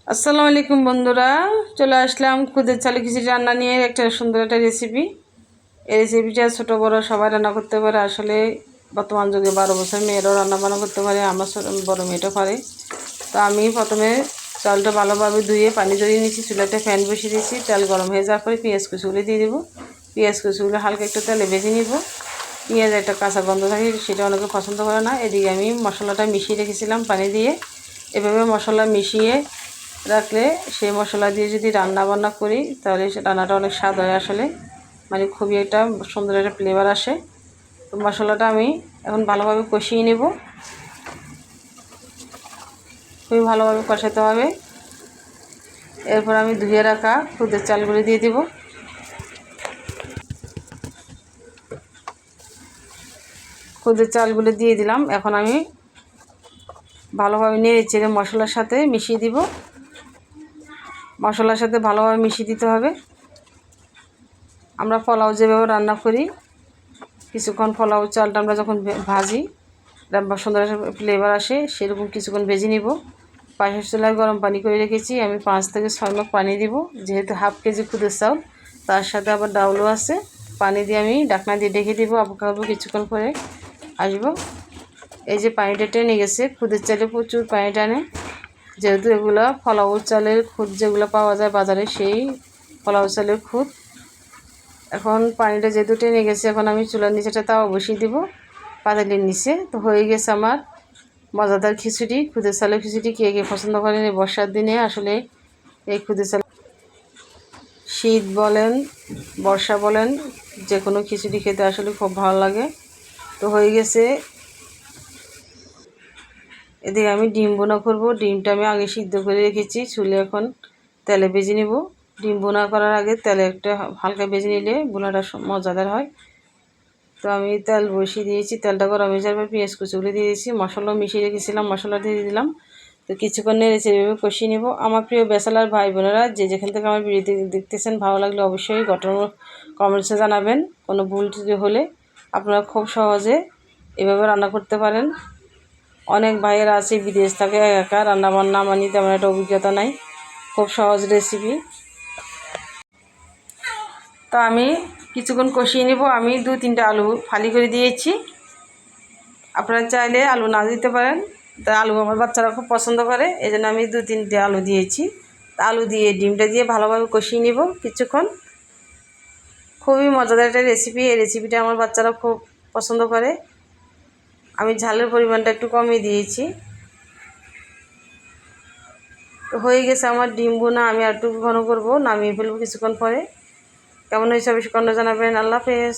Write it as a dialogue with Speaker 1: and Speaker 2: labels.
Speaker 1: আসসালামু আলাইকুম বন্ধুরা, চলে আসলাম খুদের চালে খিচুড়ি রান্না নিয়ে একটা সুন্দর একটা রেসিপি। এই রেসিপিটা ছোটো বড়ো সবাই রান্না করতে পারে। আসলে বর্তমান যুগে 12 বছর মেয়েরাও রান্না বান্না করতে পারে, আমার বড় মেয়েটাও পারে। তো আমি প্রথমে চালটা ভালোভাবে ধুয়ে পানি জড়িয়ে নিয়েছি, চুলাটা ফ্যান বসিয়ে দিয়েছি। তেল গরম হয়ে যাওয়ার পরে পেঁয়াজ কুচিগুলো দিয়ে দেবো। পেঁয়াজ কুচিগুলো হালকা একটু তেলে ভেজে নিব। পেঁয়াজ একটা কাঁচা গন্ধ থাকে, সেটা অনেকে পছন্দ করে না। এদিকে আমি মশলাটা মিশিয়ে রেখেছিলাম পানি দিয়ে। এভাবে মশলা মিশিয়ে রাখলে সেই মশলা দিয়ে যদি রান্না বান্না করি তাহলে সে রান্নাটা অনেক স্বাদ হয়। আসলে মানে খুবই একটা সুন্দর একটা ফ্লেভার আসে। তো মশলাটা আমি এখন ভালোভাবে কষিয়ে নেব, খুবই ভালোভাবে কষাতে হবে। এরপর আমি ধুয়ে রাখা খুদের চালগুলো দিয়ে দিব। খুদের চালগুলো দিয়ে দিলাম। এখন আমি ভালোভাবে নেড়ে চেড়ে মশলার সাথে মিশিয়ে দিব। মশলার সাথে ভালোভাবে মিশিয়ে দিতে হবে। আমরা পোলাও যেভাবে রান্না করি, কিছুক্ষণ পোলাও চালটা আমরা যখন ভাজি সুন্দর ফ্লেভার আসে, সেরকম কিছুক্ষণ ভেজে নিব। পাশের চুলায় গরম পানি করে রেখেছি, আমি 5 থেকে 6 মগ পানি দিব। যেহেতু হাফ কেজি খুদের চাল, তার সাথে আবার ডাউলও আছে। পানি দিয়ে আমি ঢাকনা দিয়ে ঢেকে দিব। আবু কিছুক্ষণ পরে আসবো। এই যে পানিটা টেনে গেছে, খুদের চালে প্রচুর পানি টানে। যেহেতু এগুলো পোলাও চালের খুদ যেগুলো পাওয়া যায় বাজারে, সেই পোলাও চালের খুদ। এখন পানিটা যেহেতু টেনে গেছে, এখন আমি চুলার নিচেটা তাওয়া বসিয়ে দিব পাতিলের নিচে। তো হয়ে গেছে আমার মজাদার খিচুড়ি, খুদের চালের খিচুড়ি। কে কে পছন্দ করেন এই বর্ষার দিনে? আসলে এই খুদের চাল, শীত বলেন বর্ষা বলেন, যে কোনো খিচুড়ি খেতে আসলে খুব ভালো লাগে। তো হয়ে গেছে। এদিকে আমি ডিম বোনা করব। ডিমটা আমি আগে সিদ্ধ করে রেখেছি, চুলে এখন তেলে ভেজে নেব। ডিম বোনা করার আগে তেলে একটা হালকা ভেজে নিলে বোনাটা মজাদার হয়। তো আমি তেল বসিয়ে দিয়েছি, তেলটা গরম হয়ে যাবে। পেঁয়াজ কুচিগুলো দিয়ে দিয়েছি, মশলা মিশিয়ে রেখেছিলাম, মশলা দিয়ে দিলাম। তো কিছুক্ষণ নেড়েছে এভাবে কষিয়ে নেব। আমার প্রিয় ব্যাচেলার ভাই বোনেরা, যে যেখান থেকে আমার ভিডিও দেখতেছেন, ভালো লাগলে অবশ্যই ঘটনা কমেন্টসে জানাবেন। কোনো ভুল ত্রুটি হলে আপনারা খুব সহজে এভাবে রান্না করতে পারেন। অনেক ভাইয়েরা আছে বিদেশ থেকে, একা রান্নাবান্না মানে তেমন একটা অভিজ্ঞতা নাই। খুব সহজ রেসিপি। তো আমি কিছুক্ষণ কষিয়ে নেব। আমি 2-3টা আলু ফালি করে দিয়েছি। আপনারা চাইলে আলু না দিতে পারেন। তা আলু আমার বাচ্চারা খুব পছন্দ করে, এই জন্য আমি 2-3টে আলু দিয়েছি। আলু দিয়ে ডিমটা দিয়ে ভালোভাবে কষিয়ে নেব কিছুক্ষণ। খুবই মজাদার একটা রেসিপি। এই রেসিপিটা আমার বাচ্চারা খুব পছন্দ করে। আমি ঝালের পরিমাণটা একটু কমিয়ে দিয়েছি। তো হয়ে গেছে আমার ডিম বোনা। আমি আর একটু ঘন করবো, নামিয়ে ফেলবো কিছুক্ষণ পরে। কেমন হয়েছে অবশ্যই জানাবেন। আল্লাহ হাফেজ।